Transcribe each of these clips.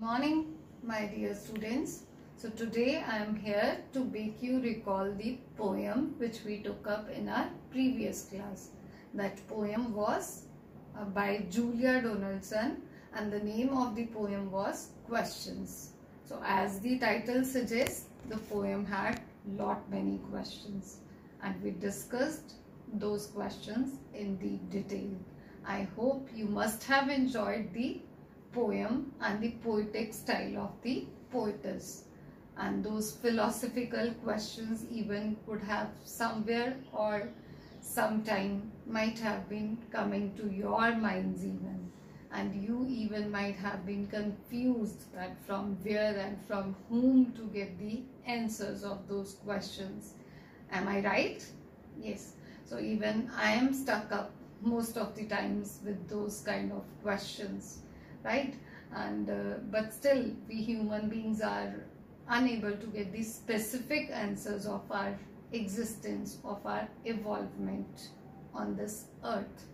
morning, my dear students. So today I am here to make you recall the poem which we took up in our previous class. That poem was by Julia Donaldson, and the name of the poem was Questions. So as the title suggests, the poem had many questions, and we discussed those questions in the detail. I hope you must have enjoyed the poem and the poetic style of the poetess, and those philosophical questions even could have somewhere or sometime might have been coming to your minds even, and you even might have been confused that from where and from whom to get the answers of those questions. Am I right? Yes. So even I am stuck up most of the times with those kind of questions, right? And but still we human beings are unable to get the specific answers of our existence, of our evolvement on this earth,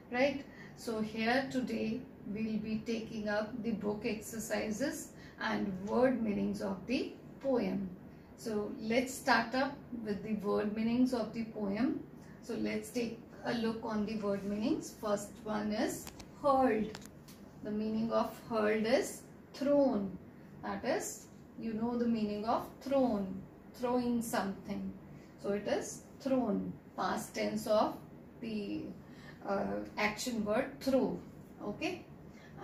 right? So here today we'll be taking up the book exercises and word meanings of the poem. So let's start up with the word meanings of the poem. So let's take a look on the word meanings. First one is hurled. The meaning of hurled is thrown. That is, you know the meaning of thrown, throwing something. So it is thrown, past tense of the action word throw. Okay.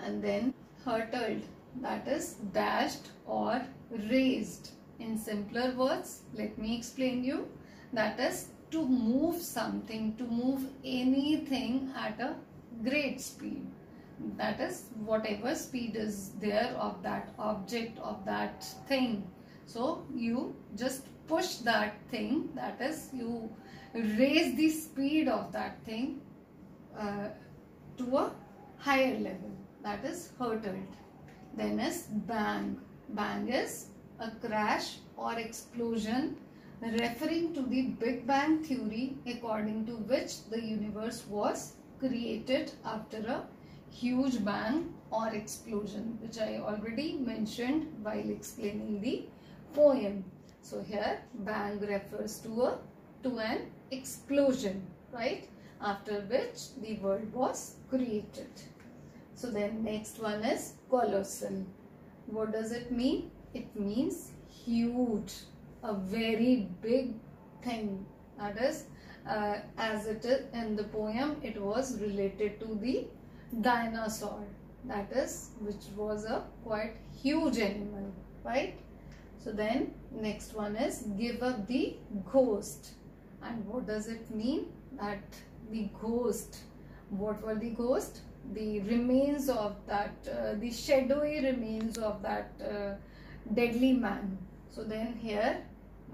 And then hurtled, that is dashed or raised. In simpler words, let me explain you. That is to move something, to move anything at a great speed. That is whatever speed is there of that object, of that thing. So you just push that thing, that is you raise the speed of that thing to a higher level. That is hurtled. Then is bang. Bang is a crash or explosion, referring to the Big Bang theory, according to which the universe was created after a huge bang or explosion, which I already mentioned while explaining the poem. So here bang refers to an explosion, right, after which the world was created. So then next one is colossal. What does it mean? It means huge, a very big thing. That is, as it is in the poem, it was related to the dinosaur, that is, which was a quite huge animal, right? So then next one is give up the ghost. And what does it mean? That the ghost, what were the ghost? The remains of that, the shadowy remains of that deadly man. So then here,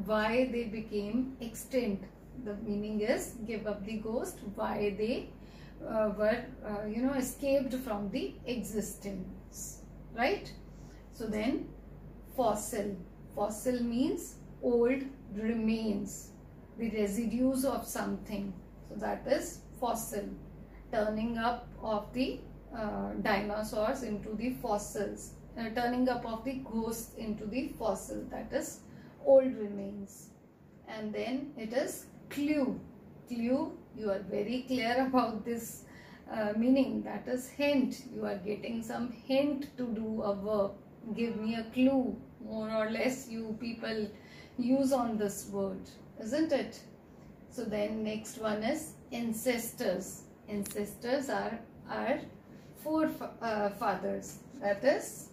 why they became extinct. The meaning is give up the ghost, why they were escaped from the existence, right? So then fossil. Fossil means old remains, the residues of something. So that is fossil. Turning up of the dinosaurs into the fossils, turning up of the ghosts into the fossil, that is old remains. And then it is clue. Clue, you are very clear about this meaning, that is hint. You are getting some hint to do a verb. Give me a clue, more or less you people use on this word, isn't it? So then next one is ancestors. Ancestors are our forefathers, that is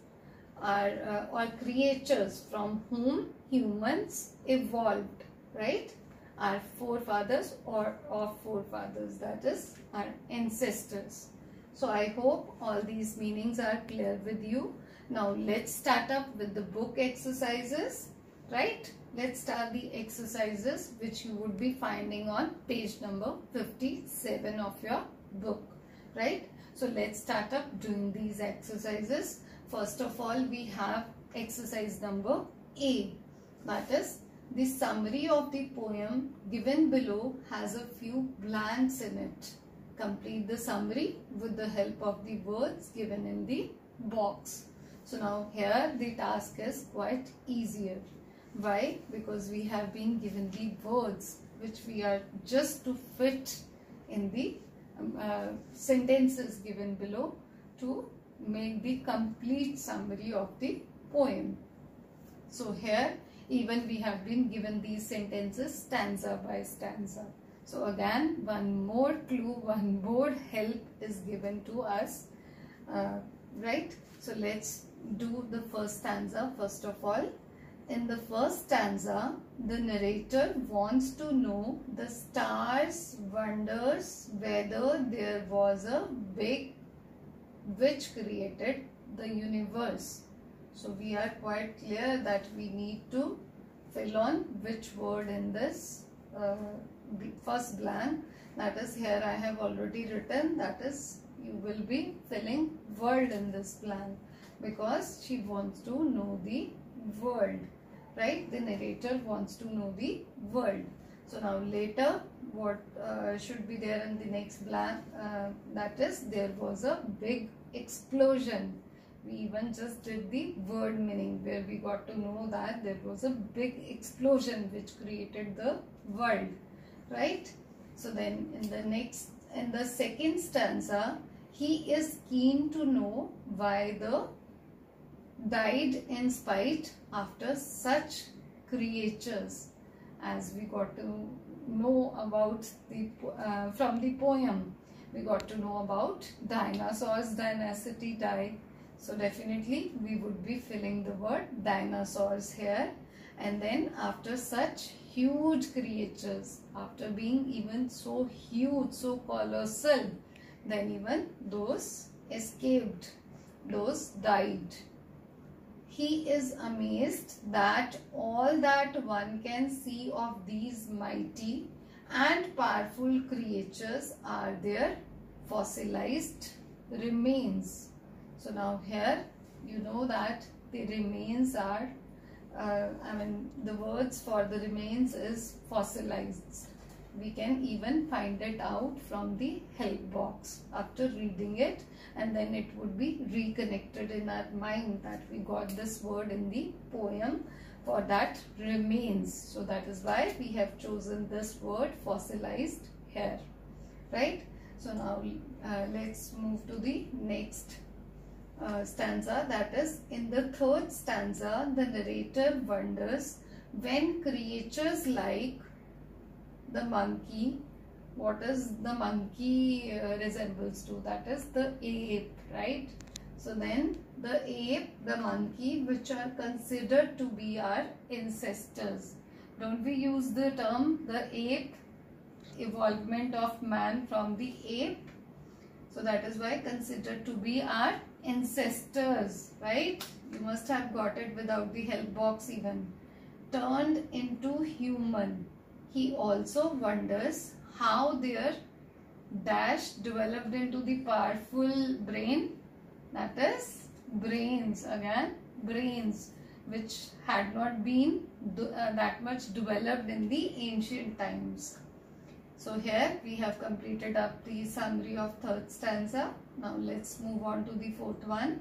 our creatures from whom humans evolved, right? Our forefathers or of forefathers, that is our ancestors. So I hope all these meanings are clear with you. Now let's start up with the book exercises, right? Let's start the exercises which you would be finding on page number 57 of your book, right? So let's start up doing these exercises. First of all, we have exercise number A, that is the summary of the poem given below has a few blanks in it. Complete the summary with the help of the words given in the box. So now here the task is quite easier. Why? Because we have been given the words which we are just to fit in the sentences given below to make the complete summary of the poem. So here even we have been given these sentences stanza by stanza. So again one more clue, one more help is given to us, right? So let's do the first stanza first of all. In the first stanza, the narrator wants to know the stars wonders whether there was a big which created the universe. So we are quite clear that we need to fill on which word in this first blank. That is, here I have already written, that is, you will be filling world in this blank because she wants to know the world, right? The narrator wants to know the world. So now later what should be there in the next blank, that is, there was a big explosion. We even just did the word meaning where we got to know that there was a big explosion which created the world, right? So then in the second stanza, he is keen to know why the died in spite after such creatures. As we got to know about the from the poem, we got to know about dinosaurs, dynasty, die. So definitely we would be filling the word dinosaurs here. And then after such huge creatures, after being even so huge, so colossal, then even those escaped, those died. He is amazed that all that one can see of these mighty and powerful creatures are their fossilized remains. So now here you know that the remains are, the words for the remains is fossilized. We can even find it out from the help box after reading it, and then it would be reconnected in our mind that we got this word in the poem for that remains. So that is why we have chosen this word fossilized here, right? So now let's move to the next stanza. That is, in the third stanza, the narrator wonders when creatures like the monkey, what is the monkey resembles to? That is the ape, right? So then the ape, the monkey, which are considered to be our ancestors. Don't we use the term the ape, evolvement of man from the ape? So that is why considered to be our ancestors, right? You must have got it without the help box even. Turned into human. He also wonders how their dash developed into the powerful brain, that is brains, again brains, which had not been that much developed in the ancient times. So here we have completed up the summary of third stanza. Now let's move on to the fourth one.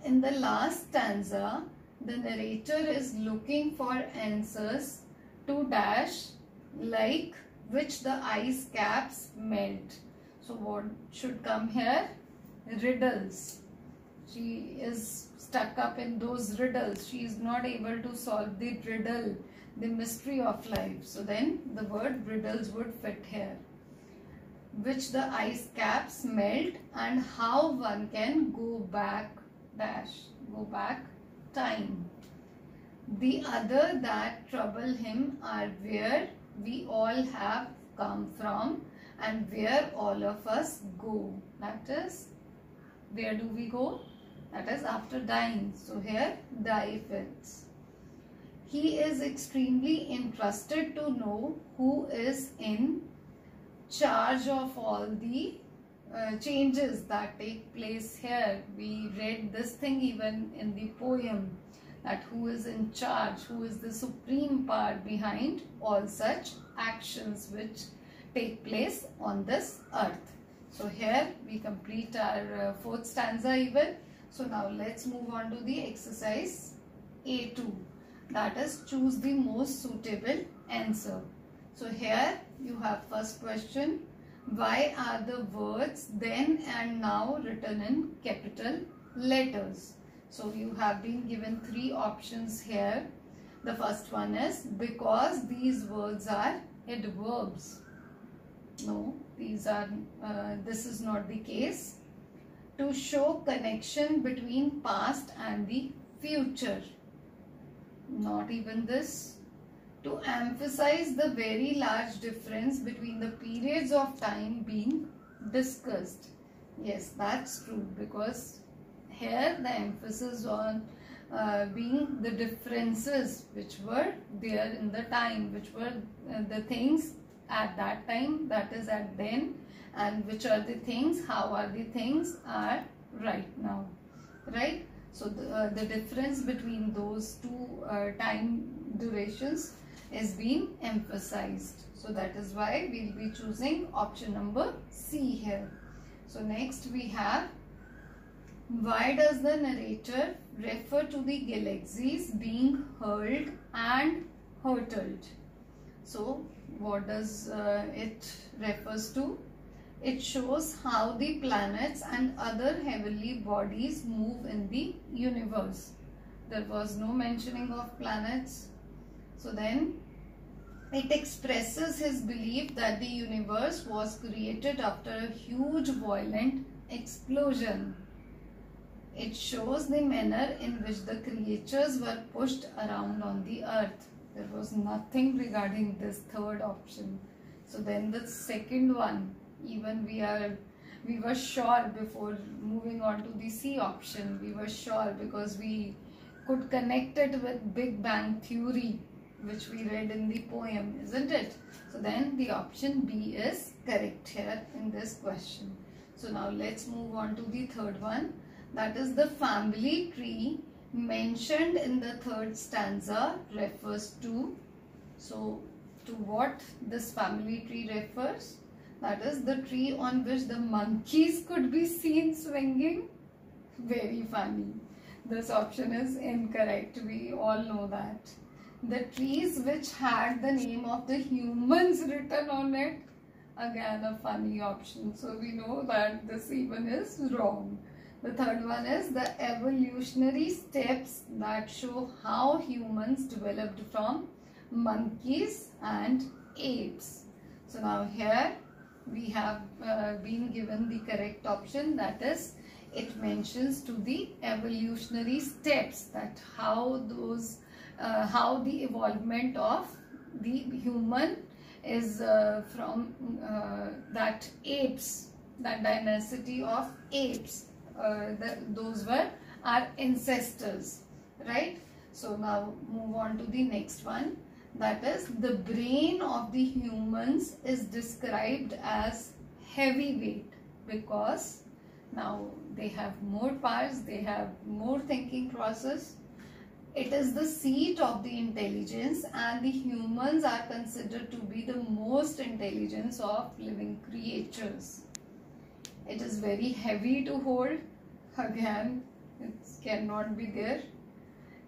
In the last stanza, the narrator is looking for answers to dash like which the ice caps melt. So what should come here? Riddles. She is stuck up in those riddles. She is not able to solve the riddle, the mystery of life. So then the word riddles would fit here. Which the ice caps melt and how one can go back dash, go back time. The other that trouble him are where we all have come from and where all of us go. That is, where do we go? That is after dying. So here die fits. He is extremely interested to know who is in charge of all the changes that take place here. We read this thing even in the poem, that who is in charge, who is the supreme power behind all such actions which take place on this earth. So here we complete our fourth stanza even. So now let's move on to the exercise A2. That is, choose the most suitable answer. So here you have first question. Why are the words then and now written in capital letters? So you have been given three options here. The first one is because these words are adverbs. No, this is not the case. To show connection between past and the future. Not even this. To emphasize the very large difference between the periods of time being discussed. Yes, that's true, because here the emphasis on being the differences which were there in the time, which were the things at that time, that is at then, and which are the things, how are the things are right now, right? So the difference between those two time durations is being emphasized. So that is why we will be choosing option number C here. So next we have, why does the narrator refer to the galaxies being hurled and hurtled? So what does it refers to? It shows how the planets and other heavenly bodies move in the universe. There was no mentioning of planets. So then it expresses his belief that the universe was created after a huge violent explosion. It shows the manner in which the creatures were pushed around on the earth. There was nothing regarding this third option. So then the second one, even we were sure before moving on to the C option. We were sure because we could connect it with Big Bang Theory, which we read in the poem, isn't it? So then the option B is correct here in this question. So now let's move on to the third one. That is, the family tree mentioned in the third stanza refers to. So to what this family tree refers? That is the tree on which the monkeys could be seen swinging. Very funny. This option is incorrect. We all know that. The trees which had the name of the humans written on it. Again a funny option. So we know that this even is wrong. The third one is the evolutionary steps that show how humans developed from monkeys and apes. So now here we have been given the correct option, that is, it mentions to the evolutionary steps, that how the evolvement of the human is from that apes, that dynasty of apes. Those were our ancestors, right? So now move on to the next one. That is, the brain of the humans is described as heavyweight because now they have more parts, they have more thinking process. It is the seat of the intelligence, and the humans are considered to be the most intelligent of living creatures. It is very heavy to hold. Again, it cannot be there.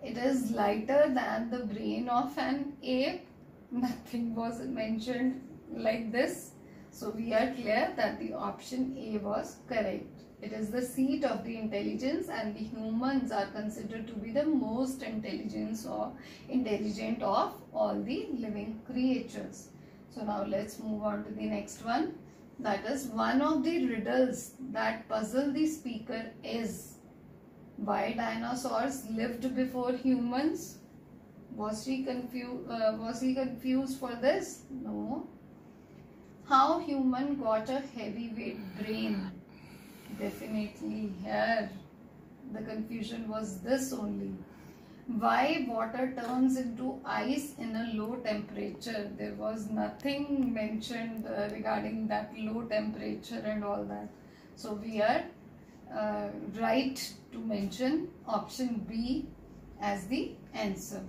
It is lighter than the brain of an ape. Nothing was mentioned like this. So we are clear that the option A was correct. It is the seat of the intelligence, and the humans are considered to be the most intelligent of all the living creatures. So now let's move on to the next one. That is, one of the riddles that puzzle the speaker is, why dinosaurs lived before humans? Was he confused for this? No. How human got a heavyweight brain? Definitely here the confusion was this only. Why water turns into ice in a low temperature? There was nothing mentioned regarding that low temperature and all that. So we are right to mention option B as the answer.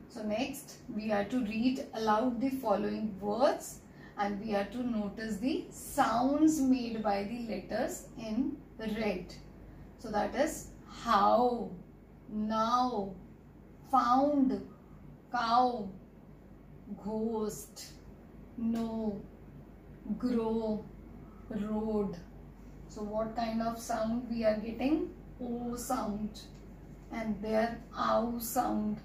So next we are to read aloud the following words, and we are to notice the sounds made by the letters in red. So that is, how, now, found, cow, ghost, no, grow, road. So what kind of sound we are getting? O sound. And there ow sound.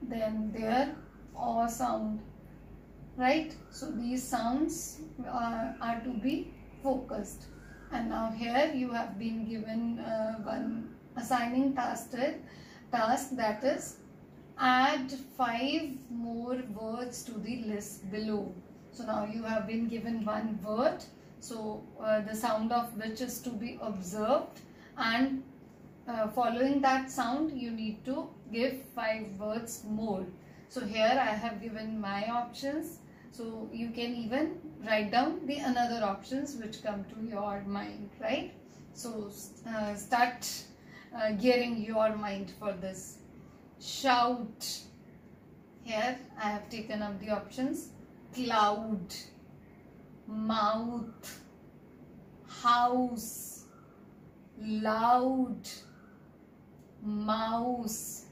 Then there o sound. Right? So these sounds are to be focused. And now here you have been given one assigning task that is add 5 more words to the list below. So now you have been given one word, so the sound of which is to be observed, and following that sound you need to give 5 words more. So here I have given my options, so you can even write down the another options which come to your mind, right? So start gearing your mind for this. Shout. Here I have taken up the options. Cloud, mouth, house, loud, mouse.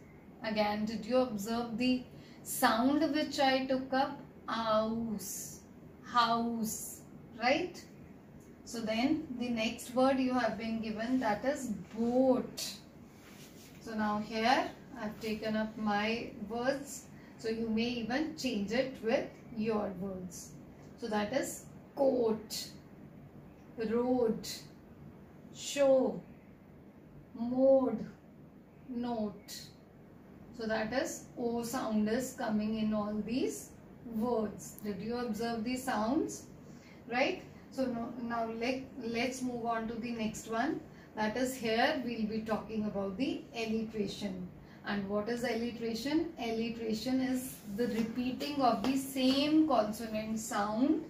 Again, did you observe the sound which I took up? House, house, right? So then the next word you have been given, that is boat. So now here I have taken up my words. So you may even change it with your words. So that is coat, road, show, mode, note. So that is O sound is coming in all these words. Did you observe the sounds? Right? So now let's move on to the next one. That is, here we will be talking about the alliteration. And what is alliteration? Alliteration is the repeating of the same consonant sound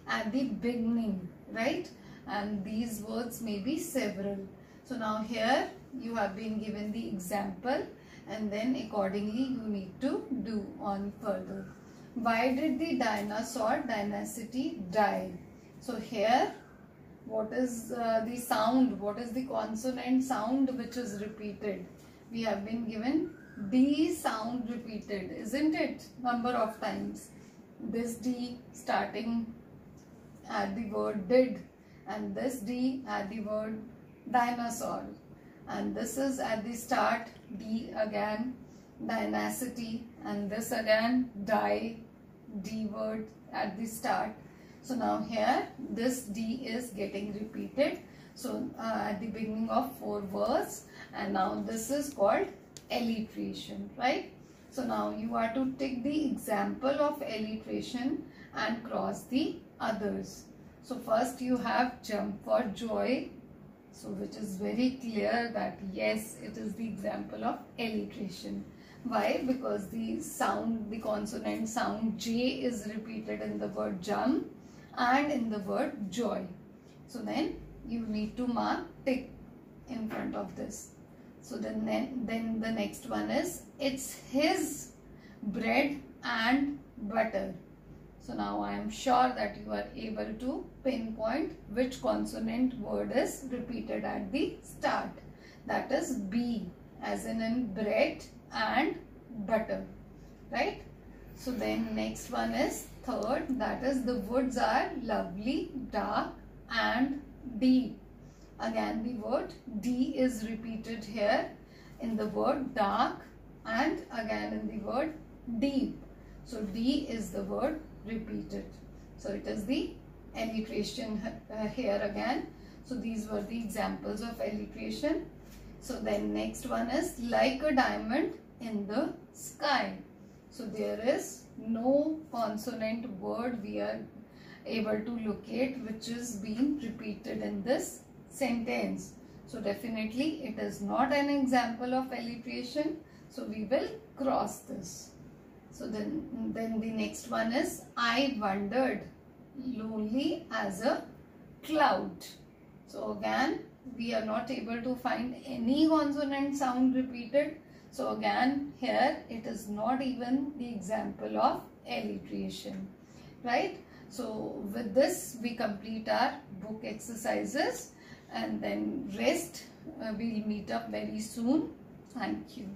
at the beginning, right? And these words may be several. So now here you have been given the example, and then accordingly you need to do on further. Why did the dinosaur dynasty die? So here, what is the sound? What is the consonant sound which is repeated? We have been given D sound repeated, isn't it? Number of times. This D starting at the word did, and this D at the word dinosaur, and this is at the start D again, dynasty, and this again die, D word at the start. So now here this D is getting repeated, so at the beginning of 4 words, and now this is called alliteration, right? So now you are to take the example of alliteration and cross the others. So first you have jump for joy, so which is very clear that yes, it is the example of alliteration. Why? Because the sound, the consonant sound J is repeated in the word jump and in the word joy. So then you need to mark tick in front of this. So then the next one is, it's his bread and butter. So now I am sure that you are able to pinpoint which consonant word is repeated at the start. That is B, as in bread and butter, right? So then next one is third, that is, the woods are lovely, dark and deep. Again the word D is repeated here in the word dark and again in the word deep. So D is the word repeated. So it is the alliteration here again. So these were the examples of alliteration. So then next one is like a diamond in the sky. So there is no consonant word we are able to locate which is being repeated in this sentence. So definitely it is not an example of alliteration. So we will cross this. So then the next one is, I wandered lonely as a cloud. So again we are not able to find any consonant sound repeated. So again here it is not even the example of alliteration, right? So with this we complete our book exercises, and then rest We'll meet up very soon. Thank you.